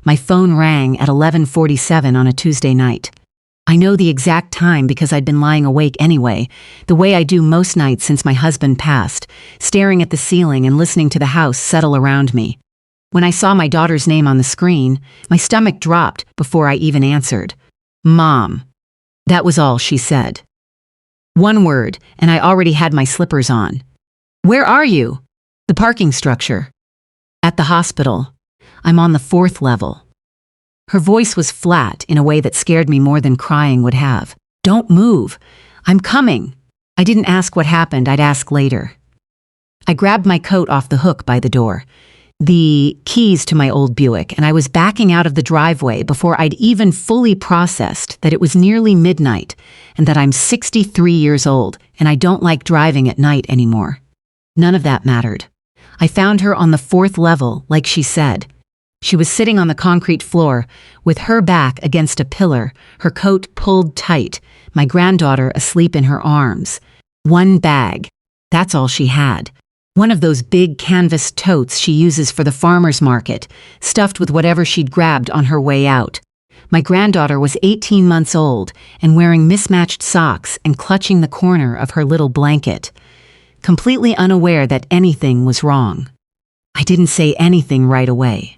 My phone rang at 11:47 on a Tuesday night. I know the exact time because I'd been lying awake anyway, the way I do most nights since my husband passed, staring at the ceiling and listening to the house settle around me. When I saw my daughter's name on the screen, my stomach dropped before I even answered. Mom. That was all she said. One word, and I already had my slippers on. Where are you? The parking structure. At the hospital. I'm on the 4th level. Her voice was flat in a way that scared me more than crying would have. Don't move. I'm coming. I didn't ask what happened, I'd ask later. I grabbed my coat off the hook by the door, the keys to my old Buick, and I was backing out of the driveway before I'd even fully processed that it was nearly midnight and that I'm 63 years old and I don't like driving at night anymore. None of that mattered. I found her on the 4th level, like she said. She was sitting on the concrete floor, with her back against a pillar, her coat pulled tight, my granddaughter asleep in her arms. One bag. That's all she had. One of those big canvas totes she uses for the farmer's market, stuffed with whatever she'd grabbed on her way out. My granddaughter was 18 months old and wearing mismatched socks and clutching the corner of her little blanket, completely unaware that anything was wrong. I didn't say anything right away.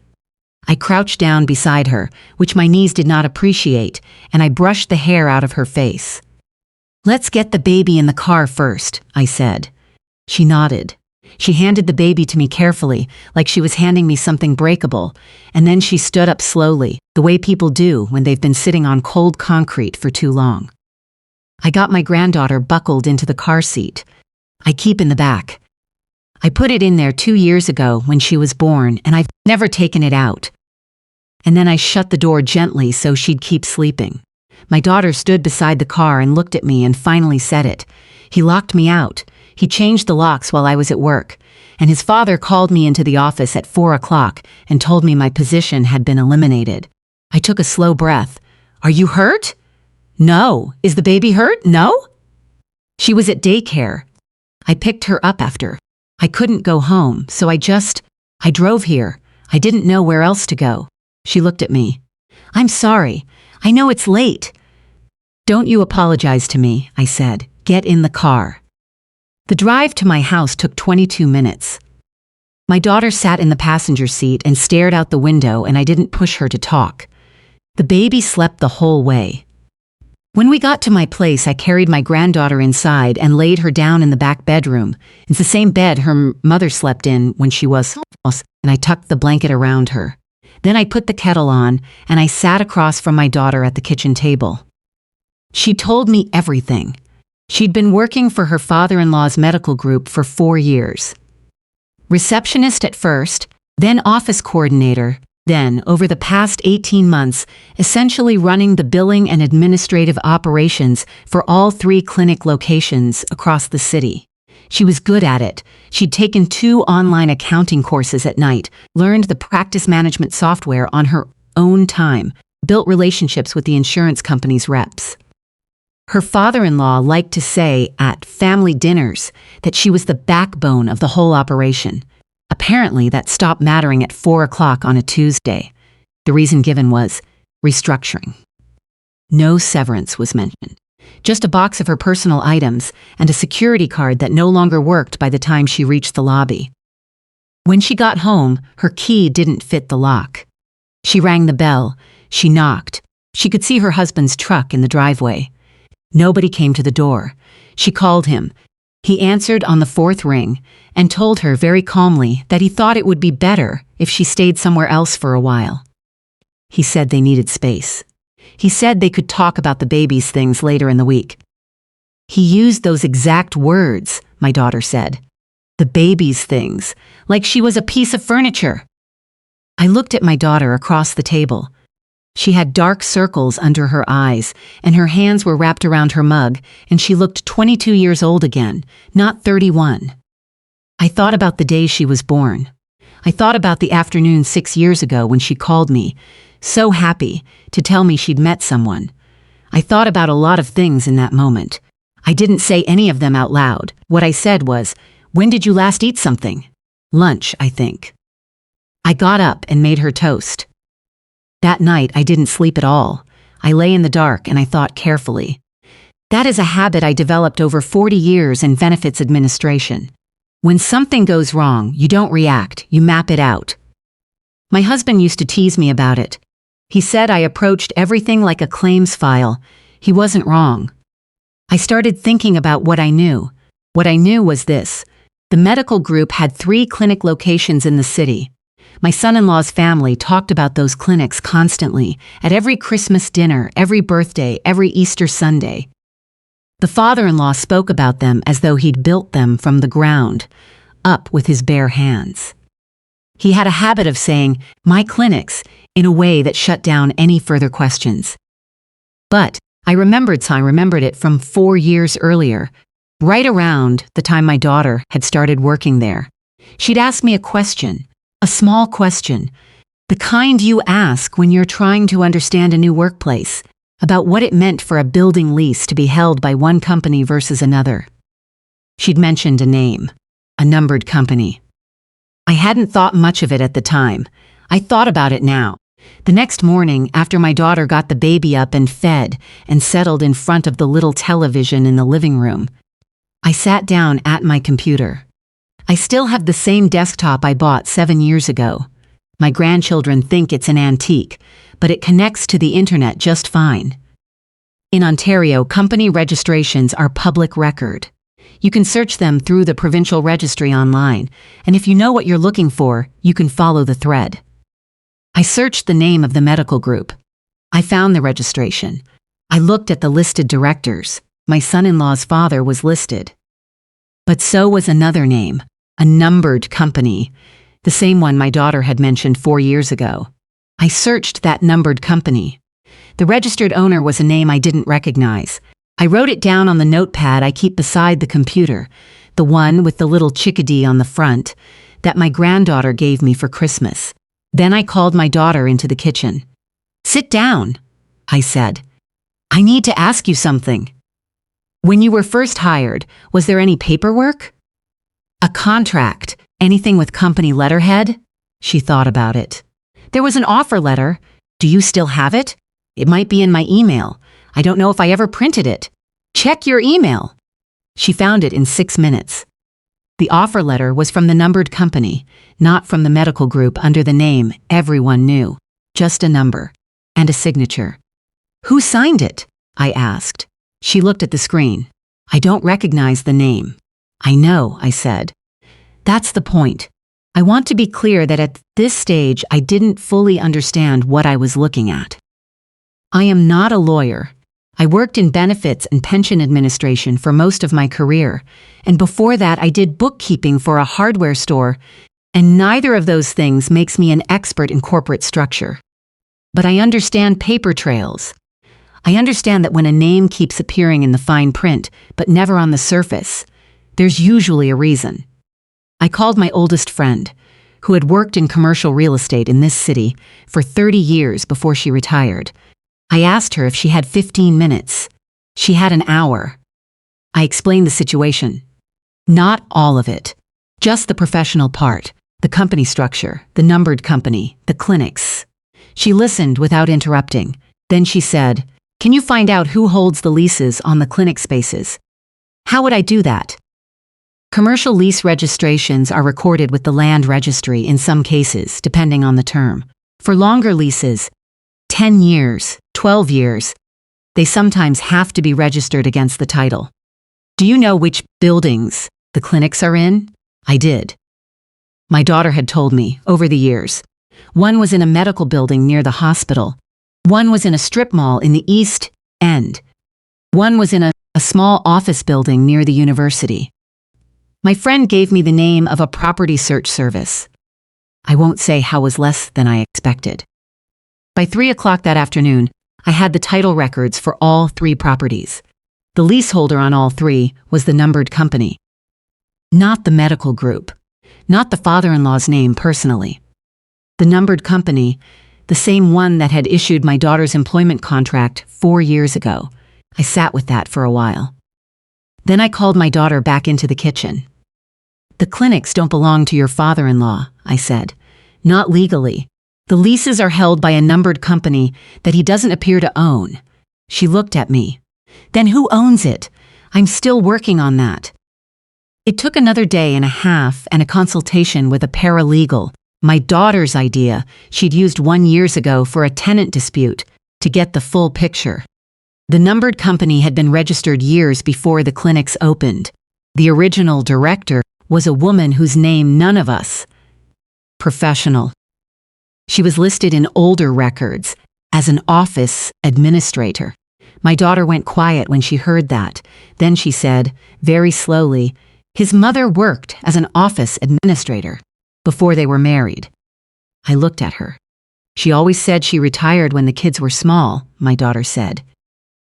I crouched down beside her, which my knees did not appreciate, and I brushed the hair out of her face. Let's get the baby in the car first, I said. She nodded. She handed the baby to me carefully, like she was handing me something breakable, and then she stood up slowly, the way people do when they've been sitting on cold concrete for too long. I got my granddaughter buckled into the car seat. I keep in the back. I put it in there 2 years ago when she was born, and I've never taken it out. And then I shut the door gently so she'd keep sleeping. My daughter stood beside the car and looked at me and finally said it. He locked me out. He changed the locks while I was at work, and his father called me into the office at 4 o'clock and told me my position had been eliminated. I took a slow breath. Are you hurt? No. Is the baby hurt? No? She was at daycare. I picked her up after. I couldn't go home, so I drove here. I didn't know where else to go. She looked at me. I'm sorry. I know it's late. Don't you apologize to me, I said. Get in the car. The drive to my house took 22 minutes. My daughter sat in the passenger seat and stared out the window, and I didn't push her to talk. The baby slept the whole way. When we got to my place, I carried my granddaughter inside and laid her down in the back bedroom. It's the same bed her mother slept in when she was homeless, and I tucked the blanket around her. Then I put the kettle on, and I sat across from my daughter at the kitchen table. She told me everything. She'd been working for her father-in-law's medical group for 4 years. Receptionist at first, then office coordinator, then, over the past 18 months, essentially running the billing and administrative operations for all 3 clinic locations across the city. She was good at it. She'd taken 2 online accounting courses at night, learned the practice management software on her own time, built relationships with the insurance company's reps. Her father-in-law liked to say at family dinners that she was the backbone of the whole operation. Apparently, that stopped mattering at 4 o'clock on a Tuesday. The reason given was restructuring. No severance was mentioned. Just a box of her personal items and a security card that no longer worked by the time she reached the lobby. When she got home, her key didn't fit the lock. She rang the bell. She knocked. She could see her husband's truck in the driveway. Nobody came to the door. She called him. He answered on the 4th ring and told her very calmly that he thought it would be better if she stayed somewhere else for a while. He said they needed space. He said they could talk about the baby's things later in the week. He used those exact words, my daughter said. The baby's things, like she was a piece of furniture. I looked at my daughter across the table. She had dark circles under her eyes, and her hands were wrapped around her mug, and she looked 22 years old again, not 31. I thought about the day she was born. I thought about the afternoon 6 years ago when she called me, so happy to tell me she'd met someone. I thought about a lot of things in that moment. I didn't say any of them out loud. What I said was, "When did you last eat something?" "Lunch, I think." I got up and made her toast. That night, I didn't sleep at all. I lay in the dark and I thought carefully. That is a habit I developed over 40 years in benefits administration. When something goes wrong, you don't react, you map it out. My husband used to tease me about it. He said I approached everything like a claims file. He wasn't wrong. I started thinking about what I knew. What I knew was this. The medical group had 3 clinic locations in the city. My son-in-law's family talked about those clinics constantly, at every Christmas dinner, every birthday, every Easter Sunday. The father-in-law spoke about them as though he'd built them from the ground, up with his bare hands. He had a habit of saying, "my clinics," in a way that shut down any further questions. But I remembered it from 4 years earlier, right around the time my daughter had started working there. She'd ask me a question, a small question, the kind you ask when you're trying to understand a new workplace, about what it meant for a building lease to be held by one company versus another. She'd mentioned a name, a numbered company. I hadn't thought much of it at the time. I thought about it now. The next morning, after my daughter got the baby up and fed and settled in front of the little television in the living room, I sat down at my computer. I still have the same desktop I bought 7 years ago. My grandchildren think it's an antique, but it connects to the internet just fine. In Ontario, company registrations are public record. You can search them through the provincial registry online, and if you know what you're looking for, you can follow the thread. I searched the name of the medical group. I found the registration. I looked at the listed directors. My son-in-law's father was listed. But so was another name, a numbered company, the same one my daughter had mentioned 4 years ago. I searched that numbered company. The registered owner was a name I didn't recognize. I wrote it down on the notepad I keep beside the computer, the one with the little chickadee on the front, that my granddaughter gave me for Christmas. Then I called my daughter into the kitchen. "Sit down," I said. "I need to ask you something. When you were first hired, was there any paperwork? A contract, anything with company letterhead?" She thought about it. "There was an offer letter. Do you still have it? It might be in my email. I don't know if I ever printed it. Check your email." She found it in 6 minutes. The offer letter was from the numbered company, not from the medical group under the name everyone knew, just a number and a signature. "Who signed it?" I asked. She looked at the screen. "I don't recognize the name." "I know," I said. "That's the point. I want to be clear that at this stage I didn't fully understand what I was looking at. I am not a lawyer. I worked in benefits and pension administration for most of my career, and before that I did bookkeeping for a hardware store, and neither of those things makes me an expert in corporate structure. But I understand paper trails. I understand that when a name keeps appearing in the fine print, but never on the surface, there's usually a reason." I called my oldest friend, who had worked in commercial real estate in this city for 30 years before she retired. I asked her if she had 15 minutes. She had an hour. I explained the situation. Not all of it, just the professional part, the company structure, the numbered company, the clinics. She listened without interrupting. Then she said, "Can you find out who holds the leases on the clinic spaces?" "How would I do that?" Commercial lease registrations are recorded with the land registry in some cases, depending on the term. For longer leases, 10 years, 12 years, they sometimes have to be registered against the title. "Do you know which buildings the clinics are in?" I did. My daughter had told me over the years. One was in a medical building near the hospital. One was in a strip mall in the East End. One was in a small office building near the university. My friend gave me the name of a property search service. I won't say how was less than I expected. By 3 o'clock that afternoon, I had the title records for all 3 properties. The leaseholder on all 3 was the numbered company. Not the medical group. Not the father-in-law's name personally. The numbered company, the same one that had issued my daughter's employment contract 4 years ago. I sat with that for a while. Then I called my daughter back into the kitchen. "The clinics don't belong to your father-in-law," I said. "Not legally. The leases are held by a numbered company that he doesn't appear to own. She looked at me. Then who owns it? I'm still working on that. It took another day and a half and a consultation with a paralegal, my daughter's idea she'd used 1 year ago for a tenant dispute, to get the full picture. The numbered company had been registered years before the clinics opened. The original director was a woman whose name none of us. Professional. She was listed in older records as an office administrator. My daughter went quiet when she heard that. Then she said, very slowly, his mother worked as an office administrator before they were married. I looked at her. She always said she retired when the kids were small, my daughter said.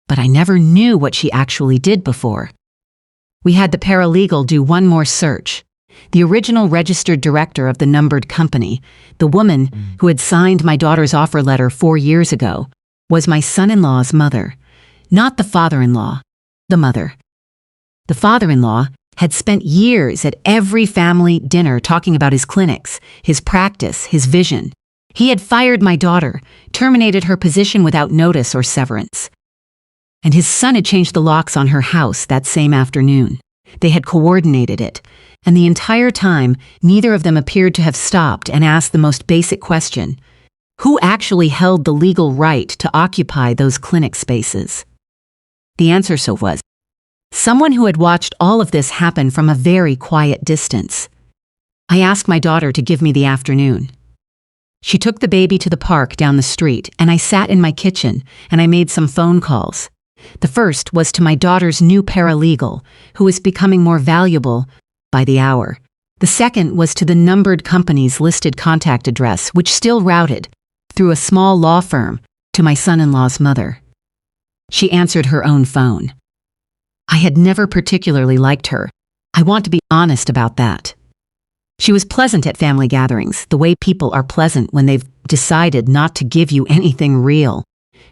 But I never knew what she actually did before. We had the paralegal do one more search. The original registered director of the numbered company, the woman who had signed my daughter's offer letter 4 years ago, was my son-in-law's mother. Not the father-in-law, the mother. The father-in-law had spent years at every family dinner talking about his clinics, his practice, his vision. He had fired my daughter, terminated her position without notice or severance. And his son had changed the locks on her house that same afternoon. They had coordinated it, and the entire time, neither of them appeared to have stopped and asked the most basic question: who actually held the legal right to occupy those clinic spaces? The answer was someone who had watched all of this happen from a very quiet distance. I asked my daughter to give me the afternoon. She took the baby to the park down the street, and I sat in my kitchen and I made some phone calls. The first was to my daughter's new paralegal, who was becoming more valuable by the hour. The second was to the numbered company's listed contact address, which still routed, through a small law firm, to my son-in-law's mother. She answered her own phone. I had never particularly liked her. I want to be honest about that. She was pleasant at family gatherings, the way people are pleasant when they've decided not to give you anything real.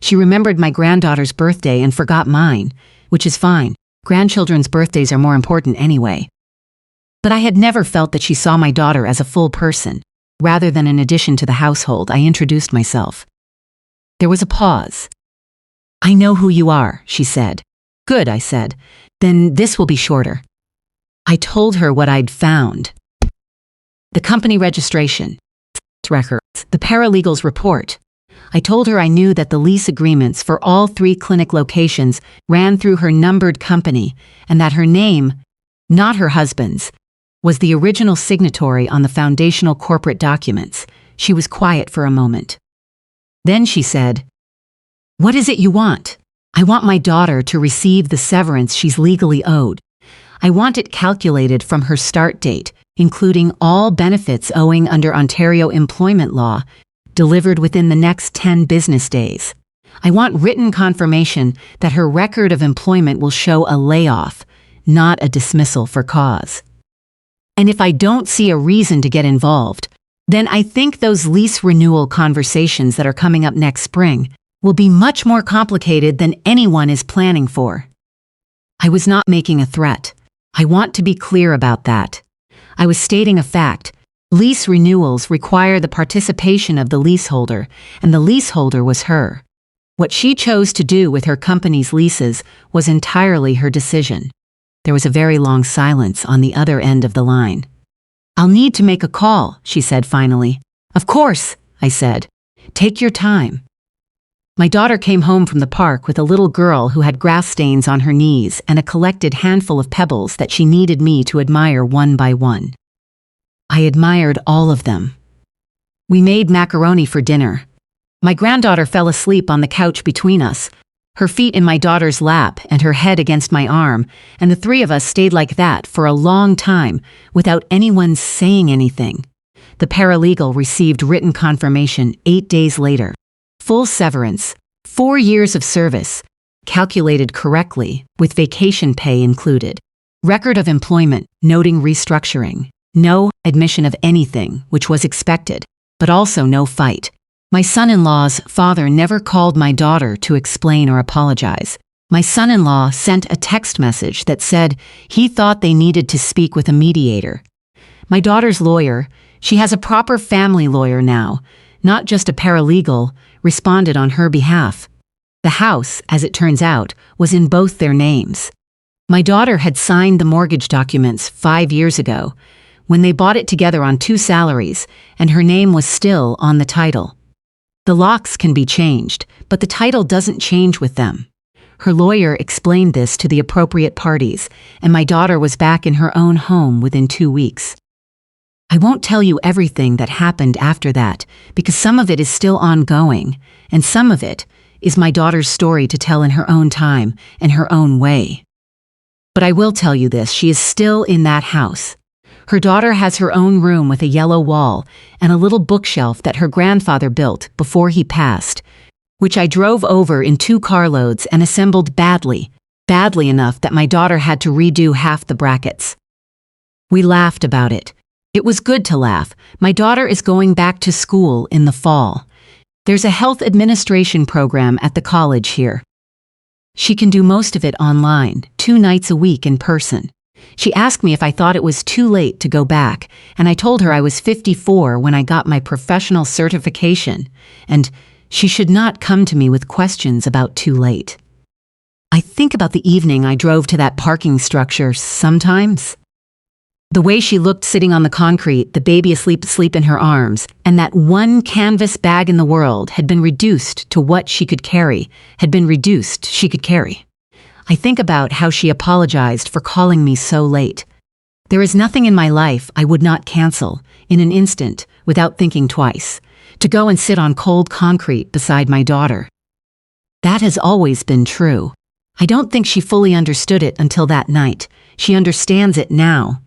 She remembered my granddaughter's birthday and forgot mine, which is fine. Grandchildren's birthdays are more important anyway. But I had never felt that she saw my daughter as a full person. Rather than an addition to the household, I introduced myself. There was a pause. I know who you are, she said. Good, I said. Then this will be shorter. I told her what I'd found. The company registration, records, the paralegal's report. I told her I knew that the lease agreements for all 3 clinic locations ran through her numbered company and that her name, not her husband's, was the original signatory on the foundational corporate documents. She was quiet for a moment. Then she said, "What is it you want? I want my daughter to receive the severance she's legally owed. I want it calculated from her start date, including all benefits owing under Ontario employment law, delivered within the next 10 business days. I want written confirmation that her record of employment will show a layoff, not a dismissal for cause. And if I don't see a reason to get involved, then I think those lease renewal conversations that are coming up next spring will be much more complicated than anyone is planning for." I was not making a threat. I want to be clear about that. I was stating a fact. Lease renewals require the participation of the leaseholder, and the leaseholder was her. What she chose to do with her company's leases was entirely her decision. There was a very long silence on the other end of the line. "I'll need to make a call," she said finally. "Of course," I said. "Take your time." My daughter came home from the park with a little girl who had grass stains on her knees and a collected handful of pebbles that she needed me to admire one by one. I admired all of them. We made macaroni for dinner. My granddaughter fell asleep on the couch between us, her feet in my daughter's lap and her head against my arm, and the 3 of us stayed like that for a long time without anyone saying anything. The paralegal received written confirmation 8 days later. Full severance, 4 years of service, calculated correctly, with vacation pay included. Record of employment, noting restructuring. No admission of anything, which was expected, but also no fight. My son-in-law's father never called my daughter to explain or apologize. My son-in-law sent a text message that said he thought they needed to speak with a mediator. My daughter's lawyer, she has a proper family lawyer now, not just a paralegal, responded on her behalf. The house, as it turns out, was in both their names. My daughter had signed the mortgage documents 5 years ago, when they bought it together on 2 salaries, and her name was still on the title. The locks can be changed, but the title doesn't change with them. Her lawyer explained this to the appropriate parties, and my daughter was back in her own home within 2 weeks. I won't tell you everything that happened after that, because some of it is still ongoing, and some of it is my daughter's story to tell in her own time and her own way. But I will tell you this, she is still in that house. Her daughter has her own room with a yellow wall and a little bookshelf that her grandfather built before he passed, which I drove over in 2 carloads and assembled badly enough that my daughter had to redo half the brackets. We laughed about it. It was good to laugh. My daughter is going back to school in the fall. There's a health administration program at the college here. She can do most of it online, 2 nights a week in person. She asked me if I thought it was too late to go back, and I told her I was 54 when I got my professional certification, and she should not come to me with questions about too late. I think about the evening I drove to that parking structure sometimes. The way she looked sitting on the concrete, the baby asleep in her arms, and that one canvas bag in the world had been reduced to what she could carry, I think about how she apologized for calling me so late. There is nothing in my life I would not cancel, in an instant, without thinking twice, to go and sit on cold concrete beside my daughter. That has always been true. I don't think she fully understood it until that night. She understands it now,